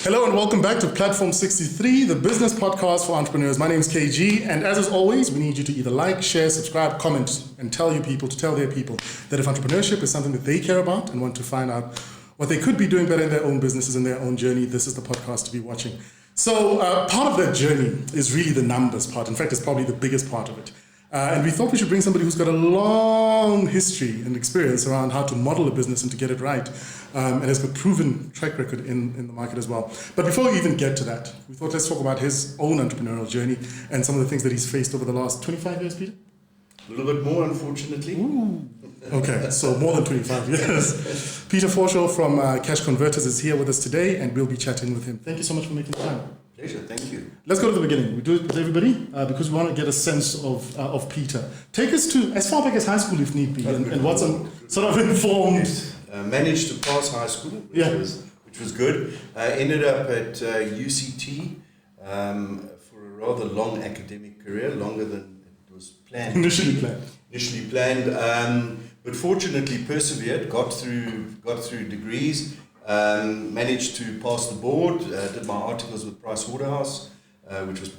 Hello and welcome back to Platform 63, the business podcast for entrepreneurs. My name is KG, and as always, we need you to either like, share, subscribe, comment, and tell their people that if entrepreneurship is something that they care about and want to find out what they could be doing better in their own businesses and their own journey, this is the podcast to be watching. So part of that journey is really the numbers part. In fact, it's probably the biggest part of it. And we thought we should bring somebody who's got a long history and experience around how to model a business and to get it right, and has got proven track record in the market as well. But before we even get to that, we thought let's talk about his own entrepreneurial journey and some of the things that he's faced over the last 25 years, Peter? A little bit more, unfortunately. Ooh. Okay, so more than 25 years. Peter Forshaw from Cash Converters is here with us today, and we'll be chatting with him. Thank you so much for making the time. Pleasure, thank you. Let's go to the beginning. We do it with everybody because we want to get a sense of Peter. Take us to as far back as high school if need be, and what's sort of informed. Yes. Managed to pass high school, which was good. Ended up at UCT for a rather long academic career, longer than it was planned. Initially planned, but fortunately persevered, got through degrees. Managed to pass the board, did my articles with Price Waterhouse, which was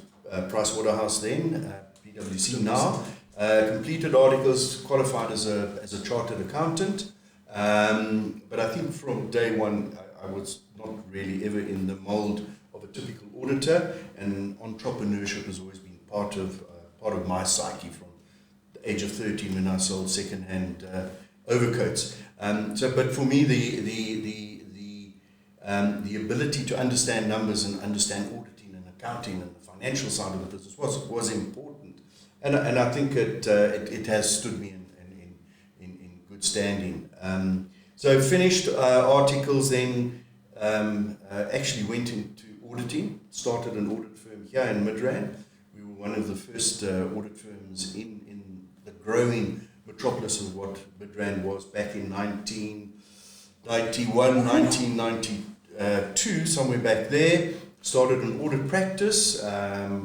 Price Waterhouse then, PwC now. Completed articles, qualified as a chartered accountant. But I think from day one, I was not really ever in the mold of a typical auditor, and entrepreneurship has always been part of my psyche from the age of 13 when I sold second-hand overcoats. But for me, the ability to understand numbers and understand auditing and accounting and the financial side of the business was important, and I think it has stood me in good standing. So finished articles, then actually went into auditing, started an audit firm here in Midrand. We were one of the first audit firms in the growing metropolis of what Midrand was back in 1991, 1992, somewhere back there. Started an audit practice,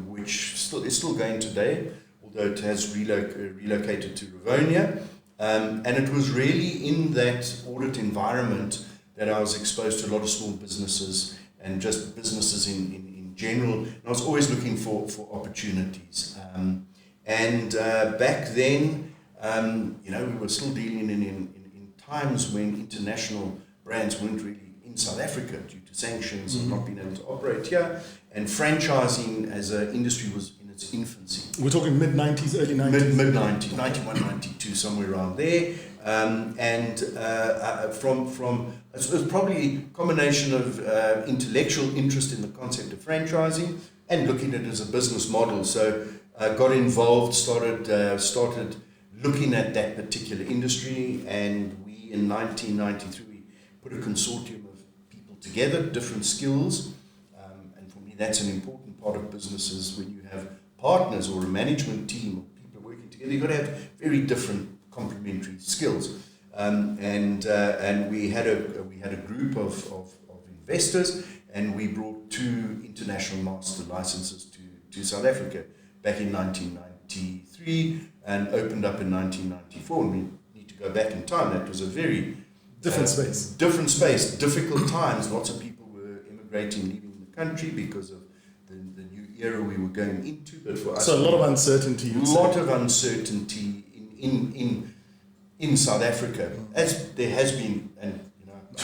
which is still going today, although it has relocated to Rivonia. And it was really in that audit environment that I was exposed to a lot of small businesses and just businesses in general. And I was always looking for opportunities. Back then, we were still dealing in times when international brands weren't really in South Africa due to sanctions and not being able to operate here. And franchising as an industry was in its infancy. We're talking mid-90s, early 90s? Mid-90s, 91, 92, somewhere around there. It was probably a combination of intellectual interest in the concept of franchising and looking at it as a business model. So I got involved, started looking at that particular industry, and we in 1993 put a consortium of people together, different skills, and for me that's an important part of businesses. When you have partners or a management team of people working together, you've got to have very different complementary skills, and we had a group of investors, and we brought 2 international master licenses to South Africa back in 1993 and opened up in 1994. And we need to go back in time. That was a very different space, difficult times. Lots of people were immigrating, leaving the country because of the new era we were going into. But for us, so a lot of uncertainty. In South Africa, as there has been, and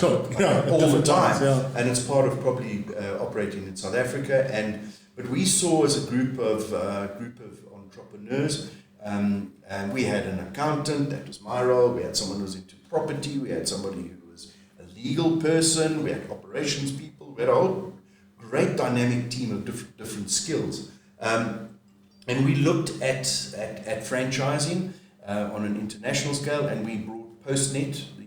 all the time, and it's part of probably operating in South Africa. But we saw as a group of entrepreneurs, and we had an accountant, that was my role. We had someone who was into property. We had somebody who was a legal person. We had operations people. We had a whole great dynamic team of different skills, and we looked at franchising on an international scale, and we brought Postnet, the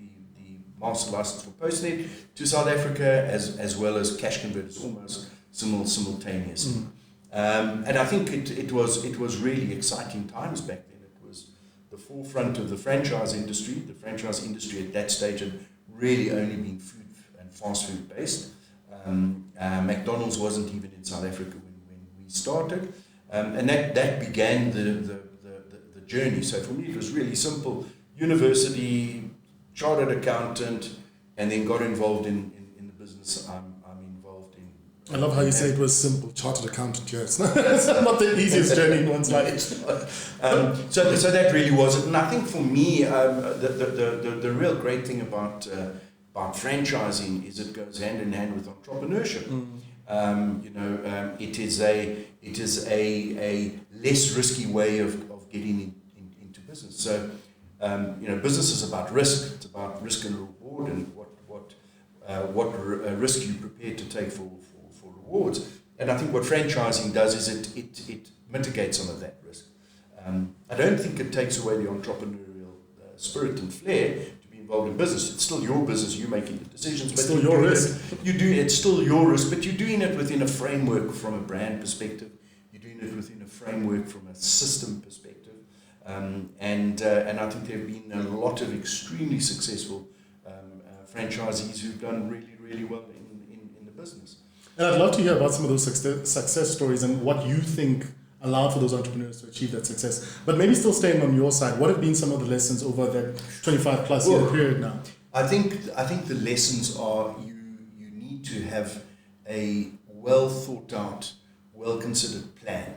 master license for Postnet, to South Africa, as well as Cash Converters, almost simultaneously. And I think it was really exciting times back then. It was the forefront of the franchise industry. The franchise industry at that stage had really only been food and fast food based. McDonald's wasn't even in South Africa when we started, and that began the journey. So for me, it was really simple: university, chartered accountant, and then got involved in the business I'm involved in I love how you say it was simple, chartered accountant. Yeah, it's not the easiest journey in one's life. So that really was it. And I think for me, the real great thing about franchising is it goes hand in hand with entrepreneurship. It is a less risky way of getting into business. So business is about risk. It's about risk and reward, and what risk you're prepared to take for rewards. And I think what franchising does is it mitigates some of that risk. I don't think it takes away the entrepreneurial spirit and flair to be involved in business. It's still your business, you're making the decisions. It's still your risk. It's still your risk, but you're doing it within a framework from a brand perspective. You're doing it within a framework from a system perspective. And I think there have been a lot of extremely successful franchisees who've done really, really well in the business. And I'd love to hear about some of those success stories and what you think allowed for those entrepreneurs to achieve that success. But maybe still staying on your side, what have been some of the lessons over that 25 plus year period now? I think the lessons are you need to have a well thought out, well considered plan.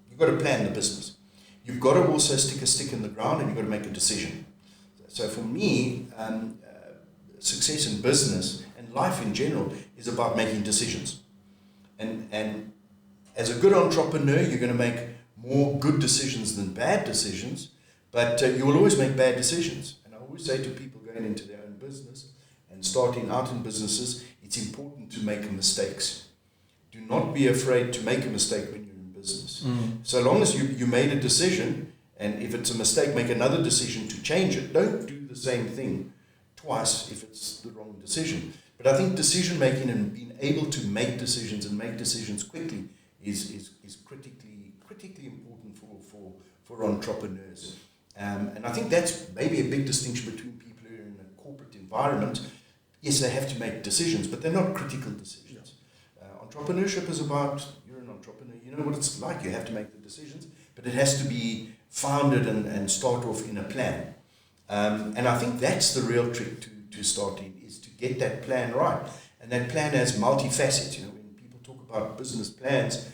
You've got to plan the business. You've got to also stick a stick in the ground, and you've got to make a decision. So for me, success in business and life in general is about making decisions. And as a good entrepreneur, you're going to make more good decisions than bad decisions, but you will always make bad decisions. And I always say to people going into their own business and starting out in businesses, it's important to make mistakes. Do not be afraid to make a mistake when you're in business. So long as you made a decision, and if it's a mistake, make another decision to change it. Don't do the same thing twice if it's the wrong decision. But I think decision making and being able to make decisions and make decisions quickly is critically important for entrepreneurs. And I think that's maybe a big distinction between people who are in a corporate environment. Yes, they have to make decisions, but they're not critical decisions. Entrepreneurship is about, you're an entrepreneur, you know what it's like, you have to make the decisions, but it has to be founded and start off in a plan. And I think that's the real trick to starting, is to get that plan right. And that plan has multifacets. When people talk about business plans,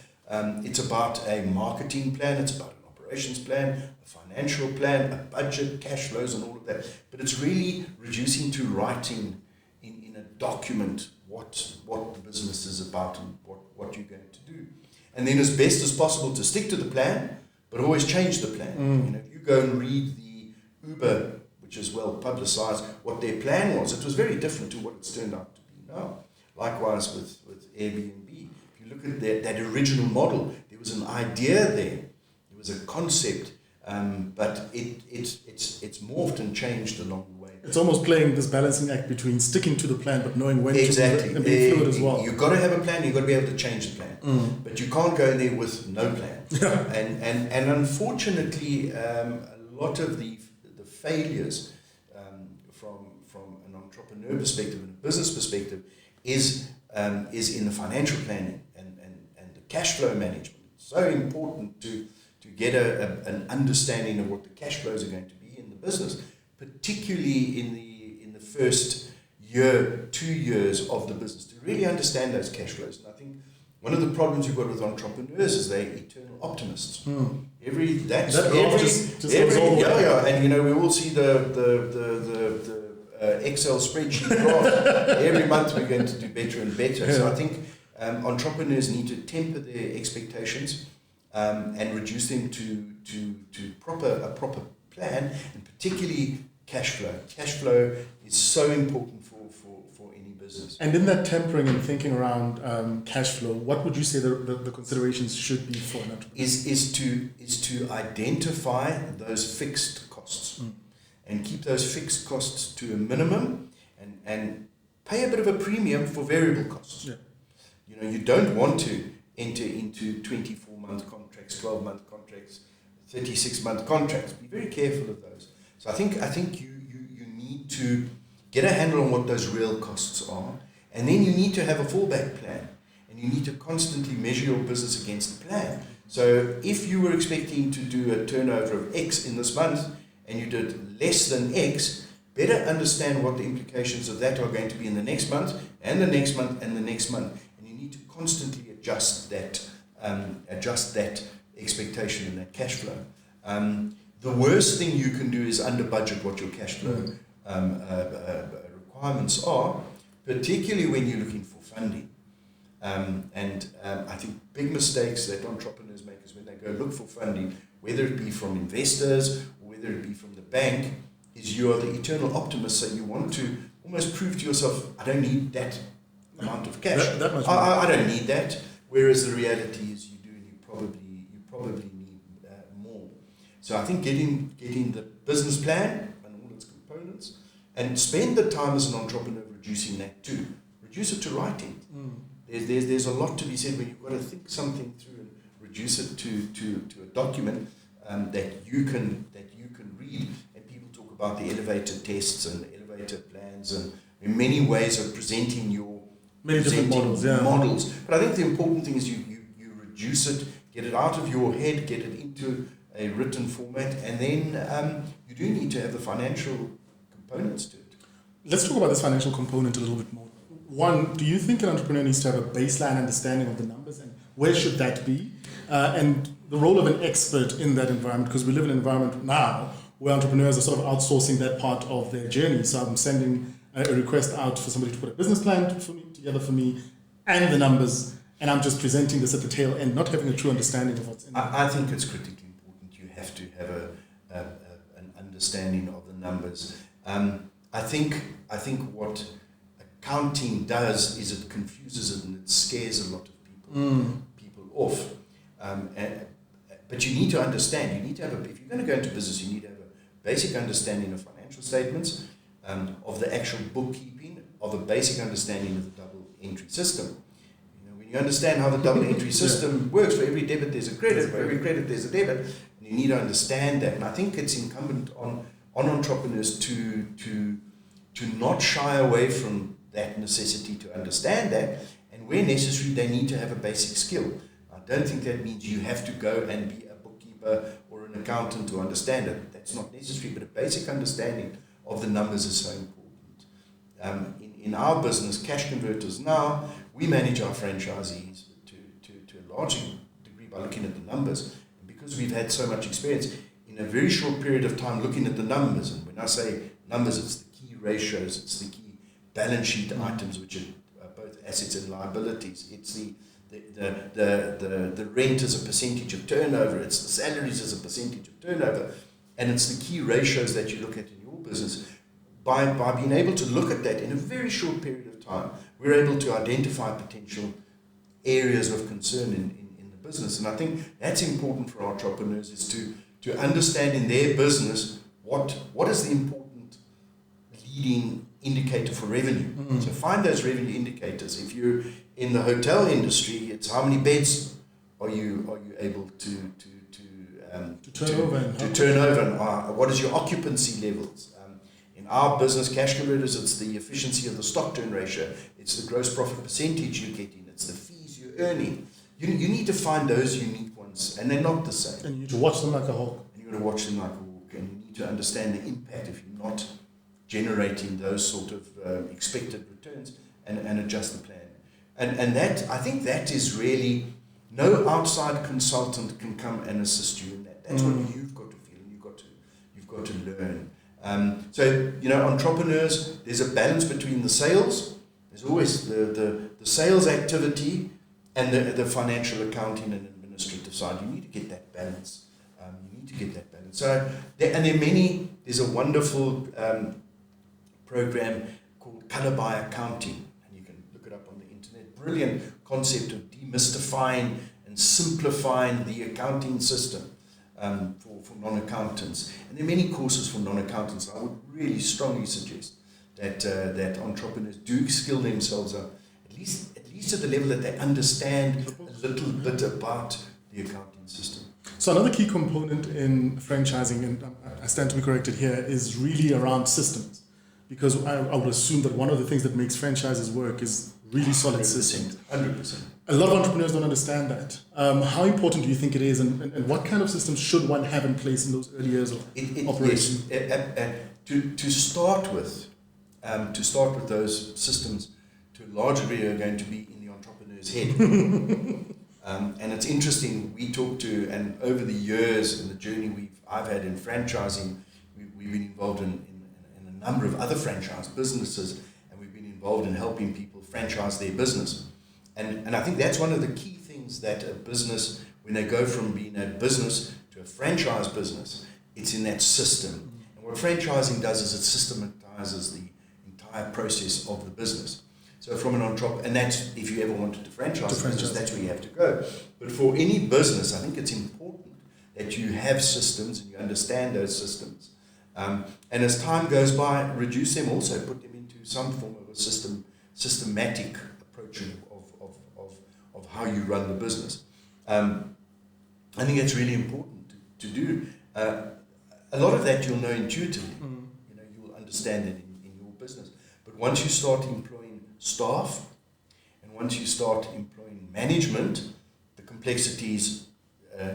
it's about a marketing plan, it's about an operations plan, a financial plan, a budget, cash flows, and all of that. But it's really reducing to writing in a document what the business is about and what you're going to do. And then as best as possible to stick to the plan, but always change the plan. If you go and read the Uber, which is well publicized, what their plan was, it was very different to what it's turned out to be now. Likewise with Airbnb. If you look at that original model, there was an idea there. There was a concept, but it's morphed and changed along the way. It's almost playing this balancing act between sticking to the plan but knowing when exactly. to and being fluid as well. You've got to have a plan, you've got to be able to change the plan. But you can't go in there with no plan. And unfortunately, a lot of the failures from an entrepreneur perspective and a business perspective is in the financial planning and the cash flow management. It's so important to get an understanding of what the cash flows are going to be in the business, particularly in the first year, 2 years of the business, to really understand those cash flows. And I think one of the problems you've got with entrepreneurs is they're eternal optimists. And we all see the Excel spreadsheet graph. Every month we're going to do better and better. So I think entrepreneurs need to temper their expectations and reduce them to a proper plan, and particularly cash flow. Cash flow is so important for any business. And in that tempering and thinking around cash flow, what would you say the considerations should be for an entrepreneur? Is to identify those fixed costs and keep those fixed costs to a minimum and pay a bit of a premium for variable costs. Yeah. You don't want to enter into 24-month contracts, 12-month contracts, 36-month contracts. Be very careful of those. So I think you need to get a handle on what those real costs are, and then you need to have a fallback plan, and you need to constantly measure your business against the plan. So if you were expecting to do a turnover of X in this month and you did less than X, better understand what the implications of that are going to be in the next month, and the next month, and the next month. And you need to constantly adjust that expectation and that cash flow. The worst thing you can do is under budget what your cash flow requirements are, particularly when you're looking for funding. I think big mistakes that entrepreneurs make is when they go look for funding, whether it be from investors or whether it be from the bank, is you are the eternal optimist, so you want to almost prove to yourself, I don't need that amount of cash. That much I don't need that. Whereas the reality is you do, and you probably need more. So I think getting the business plan and all its components, and spend the time as an entrepreneur reducing that too. Reduce it to writing. There's a lot to be said when you've got to think something through and reduce it to a document that you can read. And people talk about the elevator tests and the elevator plans and many ways of presenting your different models. But I think the important thing is you reduce it, get it out of your head, get it into a written format, and then you do need to have the financial components to it. Let's talk about this financial component a little bit more. One, do you think an entrepreneur needs to have a baseline understanding of the numbers, and where should that be? And the role of an expert in that environment, because we live in an environment now where entrepreneurs are sort of outsourcing that part of their journey. So I'm sending a request out for somebody to put a business plan together for me and the numbers, and I'm just presenting this at the tail end, not having a true understanding of what's in it. I think it's critically important. You have to have an understanding of the numbers. I think what accounting does is it confuses it and it scares a lot of people off. But you need to understand. You need to have if you're going to go into business, you need to have a basic understanding of financial statements, of the actual bookkeeping, of a basic understanding of the double entry system. When you understand how the double entry system works, for every debit there's a credit, for every credit there's a debit, and you need to understand that. And I think it's incumbent on entrepreneurs to not shy away from that necessity to understand that, and where necessary they need to have a basic skill. I don't think that means you have to go and be a bookkeeper or an accountant to understand it. That's not necessary, but a basic understanding of the numbers is so important. In our business, Cash Converters now, we manage our franchisees to a large degree by looking at the numbers. And because we've had so much experience in a very short period of time looking at the numbers, and when I say numbers, it's the key ratios, it's the key balance sheet items, which are both assets and liabilities. It's the rent as a percentage of turnover. It's the salaries as a percentage of turnover, and it's the key ratios that you look at in your business. By being able to look at that in a very short period of time, we're able to identify potential areas of concern in the business. And I think that's important for entrepreneurs, is to understand in their business what is the important leading indicator for revenue. So find those revenue indicators. If you're in the hotel industry, it's how many beds are you able to turn over, and what is your occupancy levels. In our business, Cash Converters, it's the efficiency of the stock turn ratio, it's the gross profit percentage you're getting, it's the fees you're earning. You need to find those unique ones, and they're not the same. And you need to watch them like a hawk. And you've got to watch them like a hawk, and you need to understand the impact if you're not generating those sort of expected returns, and adjust the plan. And that, I think that is really, no outside consultant can come and assist you in that. That's what you've got to feel, and you've got to learn. So, entrepreneurs, there's a balance between the sales. There's always the sales activity and the financial accounting and administrative side. You need to get that balance. So, there's a wonderful program called Color by Accounting, and you can look it up on the internet. Brilliant concept of demystifying and simplifying the accounting system for non-accountants. And there are many courses for non-accountants. I would really strongly suggest that entrepreneurs do skill themselves up, at least at the level that they understand a little bit about the accounting system. So another key component in franchising, and I stand to be corrected here, is really around systems. Because I would assume that one of the things that makes franchises work is really solid systems. 100%. A lot of entrepreneurs don't understand that. How important do you think it is, and what kind of systems should one have in place in those early years of operation? Yes, to start with those systems to a large degree are going to be in the entrepreneur's head. And it's interesting, we talk to, and over the years and the journey I've had in franchising, we've been involved in a number of other franchise businesses, and we've been involved in helping people franchise their business. And I think that's one of the key things that a business, when they go from being a business to a franchise business, it's in that system. And what franchising does is it systematizes the entire process of the business. So from an entrepreneur, and that's if you ever wanted to franchise a business, that's where you have to go. But for any business, I think it's important that you have systems and you understand those systems. And as time goes by, reduce them also, put them into some form of a systematic approach of how you run the business. I think it's really important to do. A lot of that you'll know intuitively. You will understand it in your business. But once you start employing staff, and once you start employing management, the complexities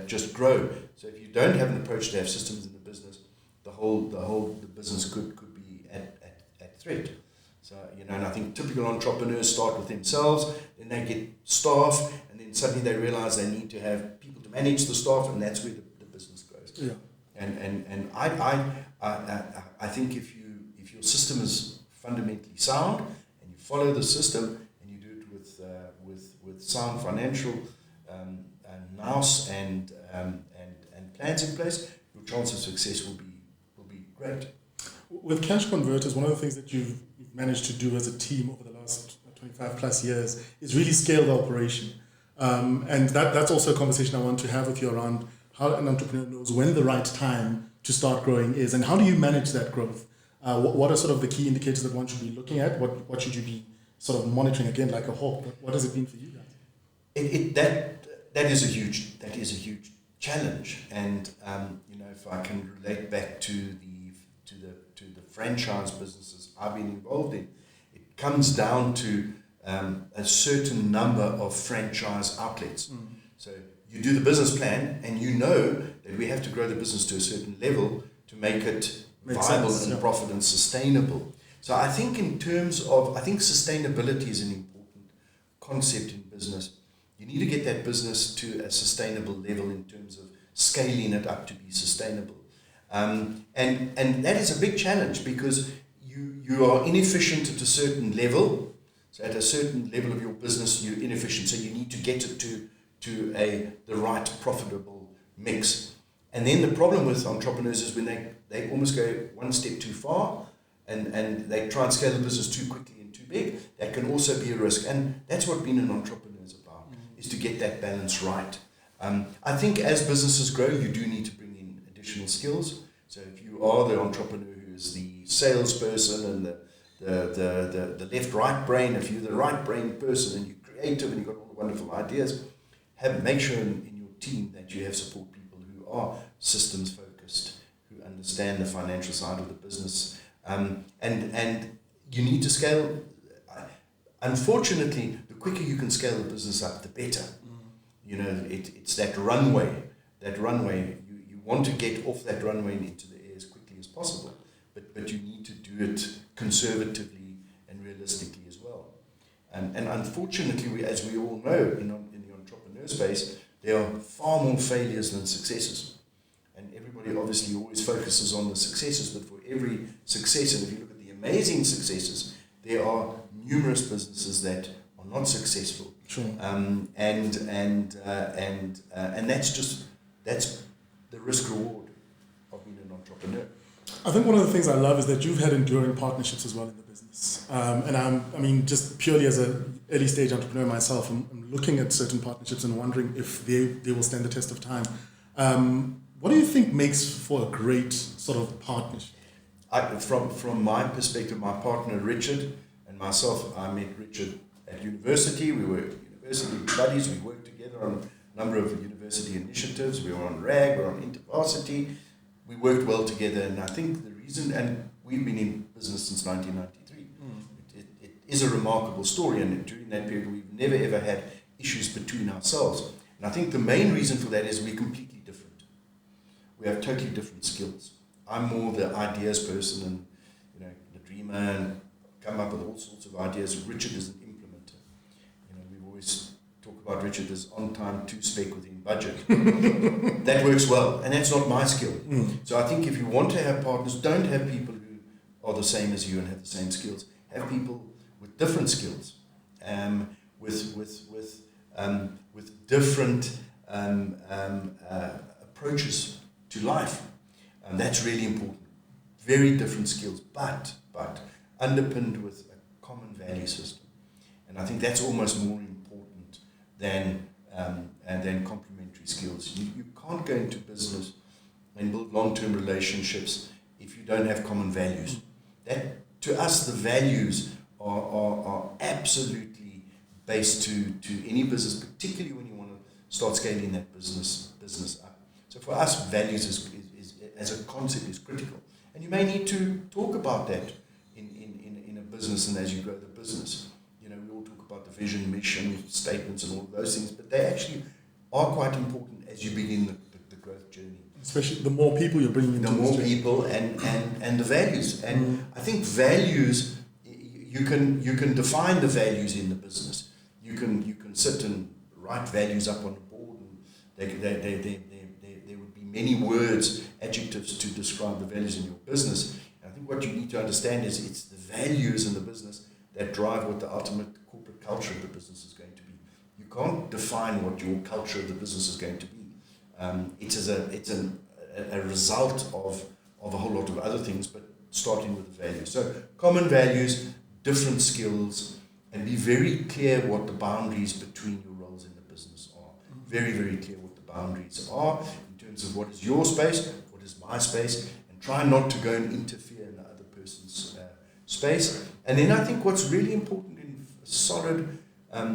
just grow. So if you don't have an approach to have systems in the business, the business could be at threat. So, and I think typical entrepreneurs start with themselves, then they get staff, and then suddenly they realize they need to have people to manage the staff, and that's where the business goes. Yeah. And I think if your system is fundamentally sound, and you follow the system, and you do it with sound financial nous and plans in place, your chance of success will be great. With cash converters, one of the things that you've managed to do as a team over the last 25 plus years is really scale the operation. And that's also a conversation I want to have with you around how an entrepreneur knows when the right time to start growing is, and how do you manage that growth? What are sort of the key indicators that one should be looking at? What should you be sort of monitoring, again, like a hawk? What does it mean for you guys? That is a huge challenge, and if I can relate back to the franchise businesses I've been involved in, it comes down to a certain number of franchise outlets. So you do the business plan, and you know that we have to grow the business to a certain level to make it viable and profit and sustainable. So I think in terms of, sustainability is an important concept in business. You need to get that business to a sustainable level in terms of scaling it up to be sustainable. And that is a big challenge, because you are inefficient at a certain level. So at a certain level of your business, you're inefficient. So you need to get it to the right profitable mix. And then the problem with entrepreneurs is when they almost go one step too far, and they try and scale the business too quickly and too big. That can also be a risk. And that's what being an entrepreneur is about, is to get that balance right. I think as businesses grow, you do need to bring in additional skills. So if you are the entrepreneur who is the salesperson and the left-right brain, if you're the right brain person and you're creative and you've got all the wonderful ideas, make sure in your team that you have support people who are systems focused, who understand the financial side of the business, and you need to scale. Unfortunately, the quicker you can scale the business up, the better. It's that runway. You want to get off that runway into the air as quickly as possible, but you need to do it conservatively and realistically as well. And unfortunately, as we all know, in the entrepreneur space, there are far more failures than successes. And everybody obviously always focuses on the successes, but for every success, and if you look at the amazing successes, there are numerous businesses that are not successful. Sure. And that's the risk reward of being an entrepreneur. I think one of the things I love is that you've had enduring partnerships as well in the business. And just purely as an early stage entrepreneur myself, I'm looking at certain partnerships and wondering if they will stand the test of time. What do you think makes for a great sort of partnership? From my perspective, my partner Richard and myself, I met Richard at university. We were university buddies. We worked together on a number of university initiatives. We were on RAG, we were on InterVarsity. We worked well together, and I think the reason, and we've been in business since 1993. It is a remarkable story, and during that period, we've never ever had issues between ourselves. And I think the main reason for that is we're completely different. We have totally different skills. I'm more the ideas person, dreamer and come up with all sorts of ideas. Richard is an implementer. We've always talk about Richard as on time, to spec within budget. That works well, and that's not my skill. So I think if you want to have partners, don't have people who are the same as you and have the same skills. Have people with different skills, with different approaches to life, and that's really important. Very different skills, but underpinned with a common value system, and I think that's almost more important than complementary skills. You can't go into business and build long-term relationships if you don't have common values. That, to us, the values are absolutely based to any business, particularly when you want to start scaling that business up. So for us, values is as a concept is critical, and you may need to talk about that in a business and as you grow the business. We all talk about the vision, mission statements, and all of those things, but they actually are quite important as you begin the growth journey. Especially the more people you're bringing into the more this people and the values. And I think values, you can define the values in the business. You can sit and write values up on the board, and there would be many words, adjectives to describe the values in your business. And I think what you need to understand is it's the values in the business that drive what the ultimate corporate culture of the business is going to be. You can't define what your culture of the business is going to be. It's a result of a whole lot of other things, but starting with the values. So common values, different skills, and be very clear what the boundaries between your roles in the business are. Very, very clear what the boundaries are in terms of what is your space, what is my space, and try not to go and interfere in the other person's space. And then I think what's really important in solid,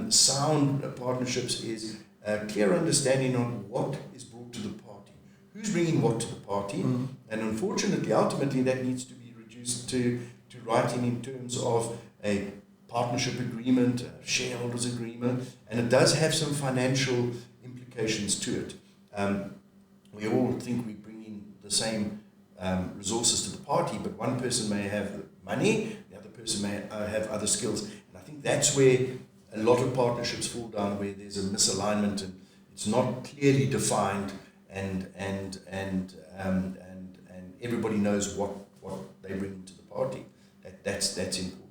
sound partnerships is a clear understanding on what is brought to the party, who's bringing what to the party, and unfortunately, ultimately, that needs to be reduced to writing in terms of a partnership agreement, a shareholders agreement, and it does have some financial implications to it. We all think we bring in the same resources to the party, but one person may have the money, the other person may have other skills, and I think that's where a lot of partnerships fall down, where there's a misalignment and it's not clearly defined, and everybody knows what they bring into the party. That's important.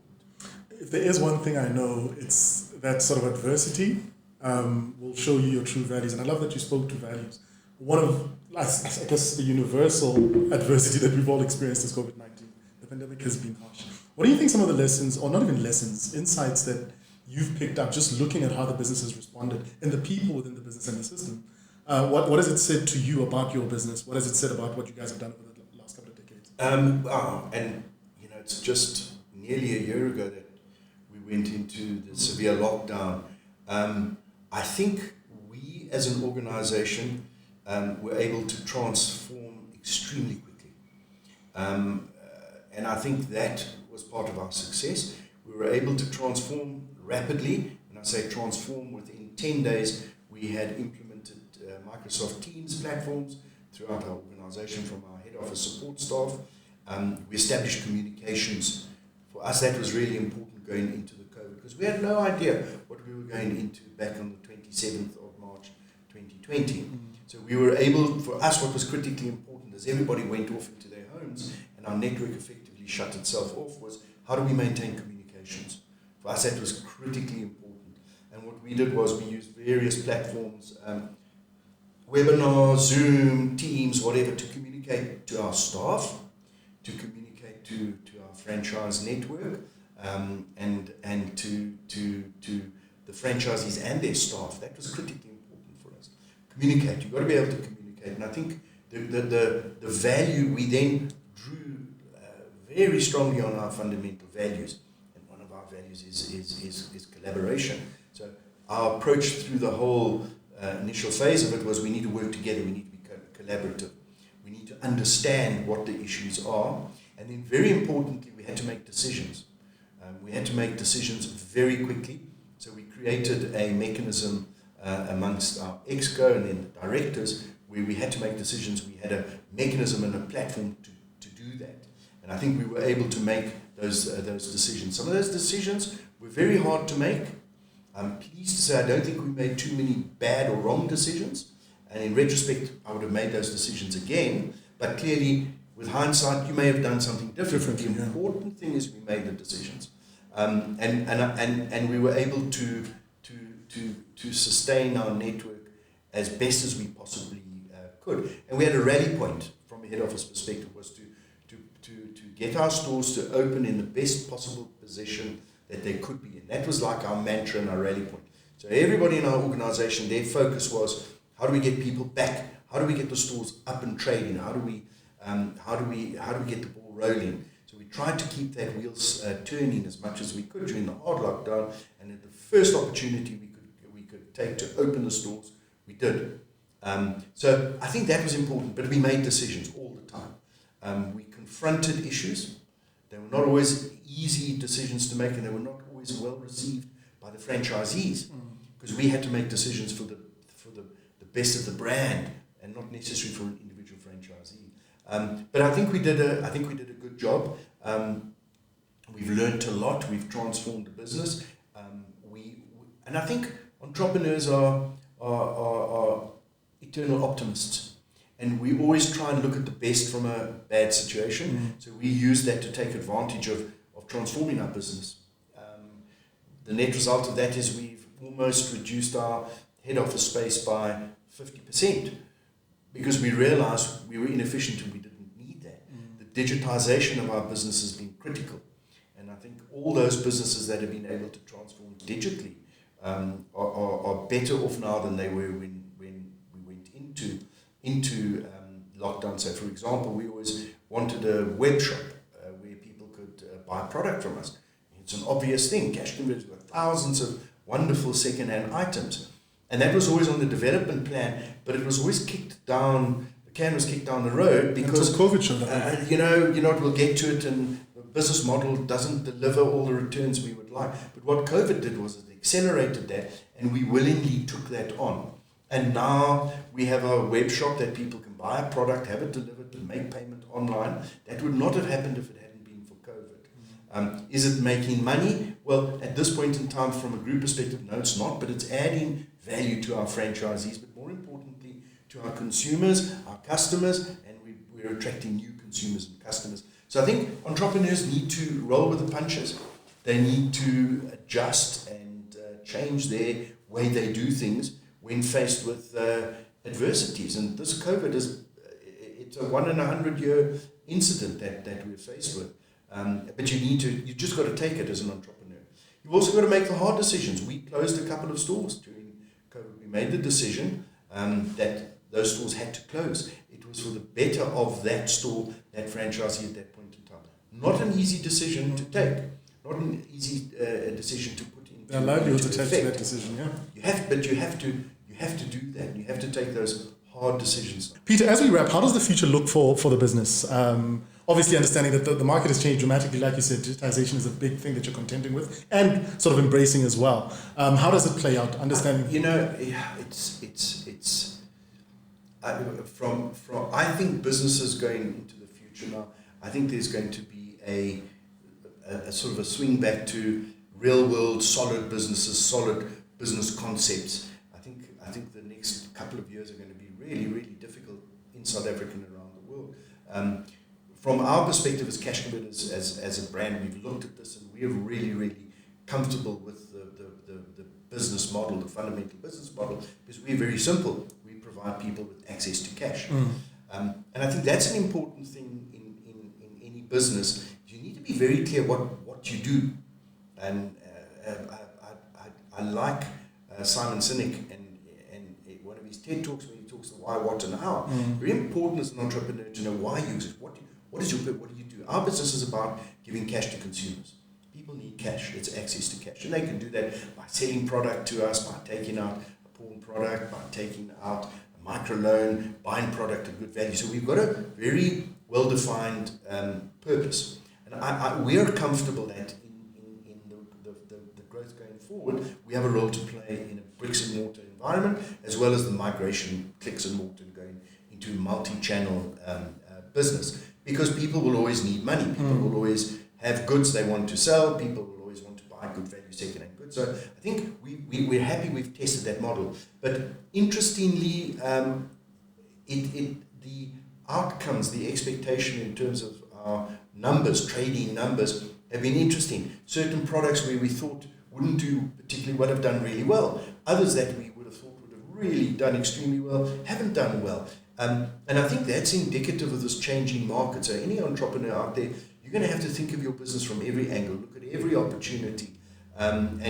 If there is one thing I know, it's that sort of adversity will show you your true values. And I love that you spoke to values. One of, I guess, the universal adversity that we've all experienced is COVID-19. The pandemic has been harsh. What do you think some of the lessons, or not even lessons, insights that you've picked up just looking at how the business has responded and the people within the business and the system? What has it said to you about your business? What has it said about what you guys have done over the last couple of decades? And it's just nearly a year ago that we went into the severe lockdown. I think we as an organization were able to transform extremely quickly. And I think that was part of our success. We were able to transform rapidly, and I say transform, within 10 days we had implemented Microsoft Teams platforms throughout our organization from our head office support staff. We established communications. For us, that was really important going into the COVID, because we had no idea what we were going into back on the 27th of March 2020. So we were able, for us, what was critically important as everybody went off into their homes and our network effectively shut itself off, was how do we maintain communications? For us, that was critically important. And what we did was we used various platforms, webinars, Zoom, Teams, whatever, to communicate to our staff, to communicate to our franchise network, and to the franchisees and their staff. That was critically important for us. Communicate. You've got to be able to communicate. And I think the value we then drew very strongly on our fundamental values. And one of our values is collaboration. So our approach through the whole initial phase of it was we need to work together, we need to be collaborative. We need to understand what the issues are. And then very importantly, we had to make decisions. We had to make decisions very quickly. So we created a mechanism amongst our exco and then the directors where we had to make decisions. We had a mechanism and a platform to do that. And I think we were able to make those decisions. Some of those decisions were very hard to make. I'm pleased to say I don't think we made too many bad or wrong decisions. And in retrospect, I would have made those decisions again. But clearly, with hindsight, you may have done something different. The important thing is we made the decisions, and we were able to sustain our network as best as we possibly could. And we had a rally point from a head office perspective, was to get our stores to open in the best possible position that they could be in. That was like our mantra and our rally point. So everybody in our organization, their focus was, how do we get people back? How do we get the stores up and trading? How do we get the ball rolling? So we tried to keep that wheels turning as much as we could during the hard lockdown, and at the first opportunity we could take to open the stores, we did. So I think that was important, but we made decisions all the time. We confronted issues. They were not always easy decisions to make, and they were not always well received by the franchisees, because we had to make decisions for the best of the brand and not necessarily for an individual franchisee. But I think we did a good job. We've learned a lot. We've transformed the business. And I think entrepreneurs are eternal optimists, and we always try and look at the best from a bad situation. So we use that to take advantage of transforming our business. The net result of that is we've almost reduced our head office space by 50%, because we realized we were inefficient and we didn't need that. The digitization of our business has been critical, and I think all those businesses that have been able to transform digitally are better off now than they were when we went into lockdown. So, for example, we always wanted a web shop where people could buy product from us. It's an obvious thing. Cash Converters got thousands of wonderful second-hand items, and that was always on the development plan, but it was always kicked down. The can was kicked down the road because until COVID showed up. You know, we'll get to it, and the business model doesn't deliver all the returns we would like. But what COVID did was it accelerated that, and we willingly took that on. And now we have a web shop that people can buy a product, have it delivered, and make payment online. That would not have happened if it hadn't been for COVID. Is it making money? Well, at this point in time, from a group perspective, no, it's not, but it's adding value to our franchisees, but more importantly, to our consumers, our customers, and we're attracting new consumers and customers. So I think entrepreneurs need to roll with the punches. They need to adjust and change their way they do things when faced with adversities. And this COVID it's a 1 in 100 year incident that we're faced with. But you just got to take it as an entrepreneur. You've also got to make the hard decisions. We closed a couple of stores during COVID. We made the decision that those stores had to close. It was for the better of that store, that franchisee at that point in time. Not an easy decision to take. Not an easy decision to put into Their livelihoods into attached to effect. that decision, yeah. You have to do that. You have to take those hard decisions. Peter, as we wrap, how does the future look for the business? Obviously understanding that the market has changed dramatically, like you said, digitization is a big thing that you're contending with and sort of embracing as well. How does it play out? Understanding, I think businesses going into the future now, I think there's going to be a sort of a swing back to real world, solid businesses, solid business concepts. I think the next couple of years are going to be really, really difficult in South Africa and around the world. From our perspective as Cash Converters, as a brand, we've looked at this and we're really, really comfortable with the business model, the fundamental business model, because we're very simple. We provide people with access to cash. And I think that's an important thing in any business. You need to be very clear what you do. And I like Simon Sinek and one of his TED Talks when he talks the why, what, and how. Very important as an entrepreneur to know why you exist. What is your purpose? What do you do? Our business is about giving cash to consumers. People need cash. It's access to cash. And they can do that by selling product to us, by taking out a pawn product, by taking out a microloan, buying product at good value. So we've got a very well-defined purpose. And we are comfortable that in the growth going forward, we have a role to play in a bricks and mortar environment, as well as the migration, clicks and mortar, going into multi-channel business. Because people will always need money. People will always have goods they want to sell. People will always want to buy good value second-hand goods. So I think we're happy we've tested that model. But interestingly, the outcomes, the expectation in terms of our numbers, trading numbers, have been interesting. Certain products where we thought wouldn't do particularly well have done really well. Others that we would have thought would have really done extremely well haven't done well. And I think that's indicative of this changing market. So any entrepreneur out there, you're going to have to think of your business from every angle, look at every opportunity, and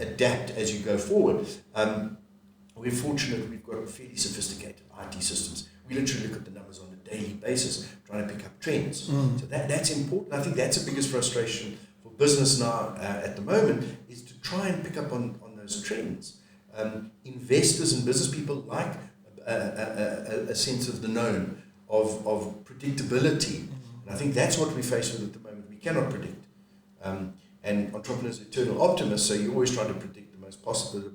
adapt as you go forward. We're fortunate we've got fairly sophisticated IT systems. We literally look at the numbers on a daily basis, trying to pick up trends. So that's important. I think that's the biggest frustration for business now at the moment, is to try and pick up on those trends. Investors and business people like a sense of the known, of predictability. And I think that's what we face with at the moment. We cannot predict. And entrepreneurs are eternal optimists, so you're always trying to predict the most positive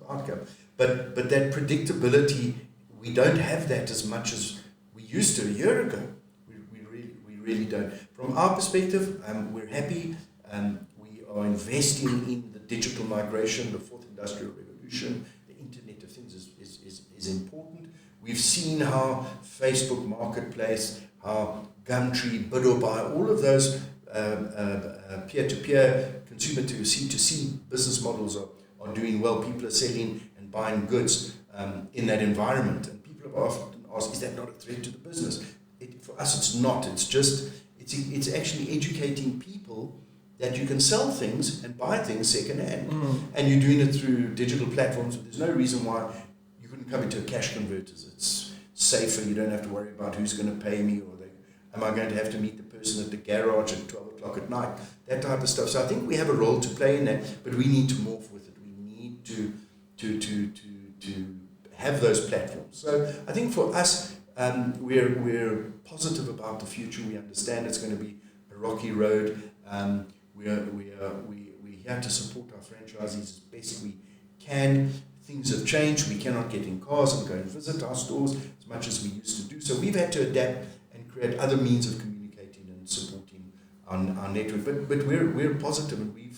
outcome. But that predictability, we don't have that as much as we used to a year ago. We really don't. From our perspective, we're happy. We are investing in the digital migration, the fourth industrial revolution. The Internet of Things is important. We've seen how Facebook Marketplace, how Gumtree, Bid or Buy, all of those peer-to-peer, consumer-to-C2C business models are doing well. People are selling and buying goods in that environment. And people have often asked, is that not a threat to the business? For us, it's not. It's actually educating people that you can sell things and buy things second-hand. And you're doing it through digital platforms. But there's no reason why you couldn't come into a cash converters. It's safer. You don't have to worry about who's going to pay me, or am I going to have to meet the person at the garage at 12 o'clock at night, that type of stuff. So I think we have a role to play in that, but we need to morph with it. We need to have those platforms. So I think for us, we're positive about the future. We understand it's going to be a rocky road. We're here to support our franchisees as best we can. Things have changed. We cannot get in cars and go and visit our stores as much as we used to do. So we've had to adapt and create other means of communicating and supporting our network. But we're positive, and we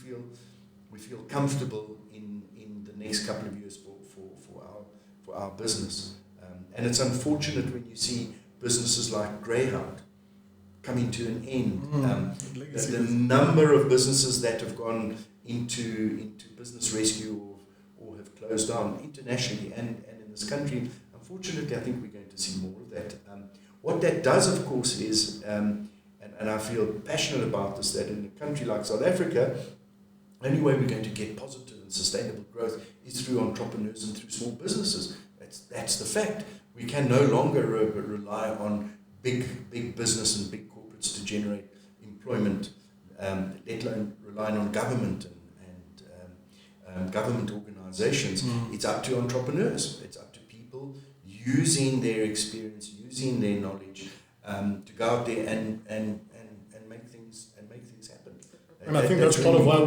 feel comfortable in the next couple of years for our business. And it's unfortunate when you see businesses like Greyhound coming to an end. The number of businesses that have gone into business rescue or have closed down internationally and in this country, unfortunately, I think we're going to see more of that. What that does, of course, is, and I feel passionate about this, that in a country like South Africa, the only way we're going to get positive and sustainable growth is through entrepreneurs and through small businesses. That's the fact. We can no longer rely on big business and big corporates to generate employment, let alone relying on government and government organizations. It's up to entrepreneurs. It's up to people using their experience, using their knowledge, to go out there and make things happen. And I think that's part of why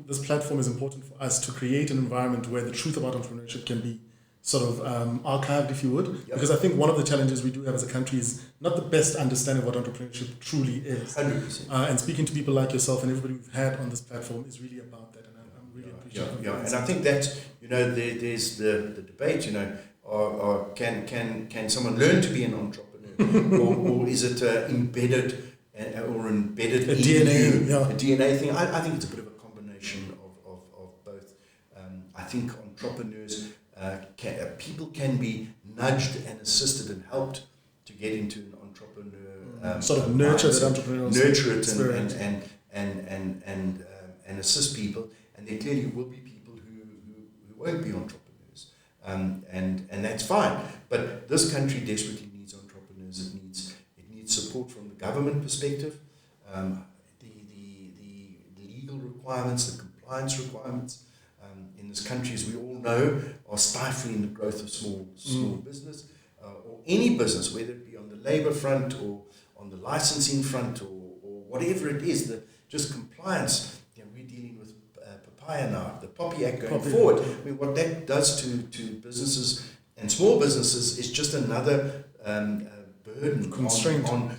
this platform is important for us, to create an environment where the truth about entrepreneurship can be sort of archived, if you would. Yep. Because I think one of the challenges we do have as a country is not the best understanding of what entrepreneurship truly is. 100%. And speaking to people like yourself and everybody we've had on this platform is really about that. And I'm really appreciative. Yeah. And I think that's, there's the debate, can someone learn to be an entrepreneur? or is it embedded in DNA, you, a DNA thing? I think it's a bit of a combination of both. I think entrepreneurs, people can be nudged and assisted and helped to get into an entrepreneur. Sort of nurture that entrepreneurial spirit and assist people. And there clearly will be people who won't be entrepreneurs. And that's fine. But this country desperately needs entrepreneurs. It needs support from the government perspective, the legal requirements, the compliance requirements. In this country, as we all know, are stifling the growth of small business, or any business, whether it be on the labour front or on the licensing front or whatever it is. Just compliance. We're dealing with papaya now, the Poppy Act going forward. I mean, what that does to businesses and small businesses is just another burden, constraint on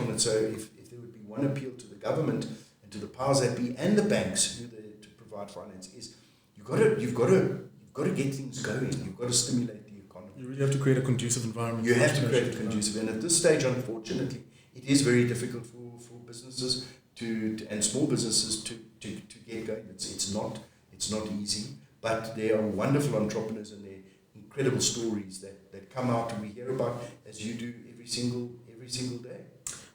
it. So if there would be one appeal to the government and to the powers that be and the banks to provide finance is you've got to get things going. You've got to stimulate the economy. You really have to create a conducive environment. You have to create a conducive, and at this stage, unfortunately, it is very difficult for businesses and small businesses to get going. It's not easy, but there are wonderful entrepreneurs and there are incredible stories that come out and we hear about, as you do every single day.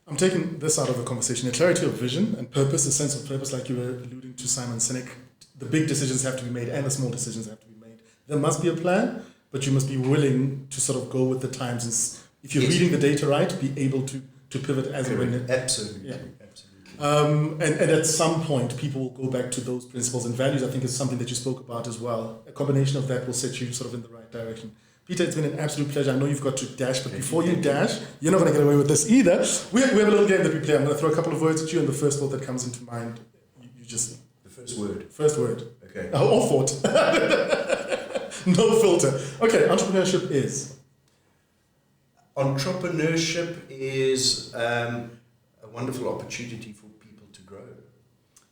I'm taking this out of the conversation, a clarity of vision and purpose, a sense of purpose, like you were alluding to, Simon Sinek. The big decisions have to be made and the small decisions have to be made. There must be a plan, but you must be willing to sort of go with the times. And if you're reading the data right, be able to pivot as and when it... Absolutely. Yeah. Absolutely. And at some point, people will go back to those principles and values. I think is something that you spoke about as well. A combination of that will set you sort of in the right direction. Peter, it's been an absolute pleasure. I know you've got to dash, but before you dash, you're not going to get away with this either. We have a little game that we play. I'm going to throw a couple of words at you, and the first thought that comes into mind, you just... The first word. First word. Okay. Or thought. No filter. Okay, entrepreneurship is? Entrepreneurship is a wonderful opportunity for people to grow.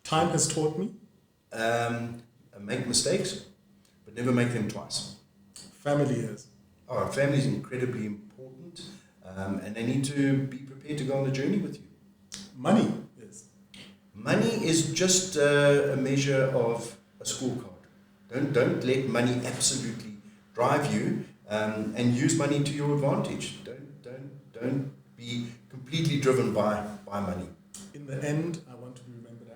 Time has taught me? Make mistakes, but never make them twice. Family is? Our family is incredibly important, and they need to be prepared to go on the journey with you. Money is? Money is just a measure of a scorecard. Don't let money absolutely drive you, and use money to your advantage. Don't be completely driven by money. In the end, I want to be remembered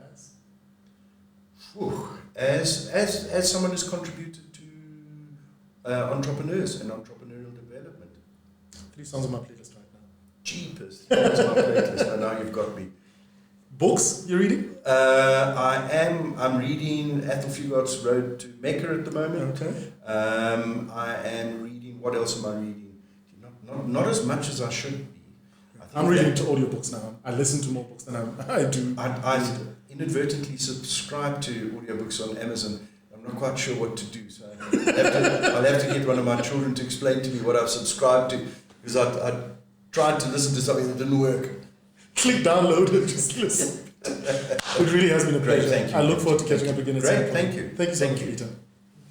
as? As someone who's contributed to entrepreneurs and entrepreneurial development. 3 songs on my playlist right now. Jeepers, that's my playlist. Now you've got me. Books you're reading? I'm reading Athol Fugard's Road to Mecca at the moment. Okay. I am reading, what else am I reading? Not as much as I should be. I'm reading to audiobooks now. I listen to more books than I do. I inadvertently subscribe to audiobooks on Amazon. I'm not quite sure what to do, so I'll have to get one of my children to explain to me what I've subscribed to, because I tried to listen to something that didn't work. Click download and just listen. It really has been a pleasure. Great, thank you. I look forward to catching up again at some point. Thank you. Thank you so much, Peter.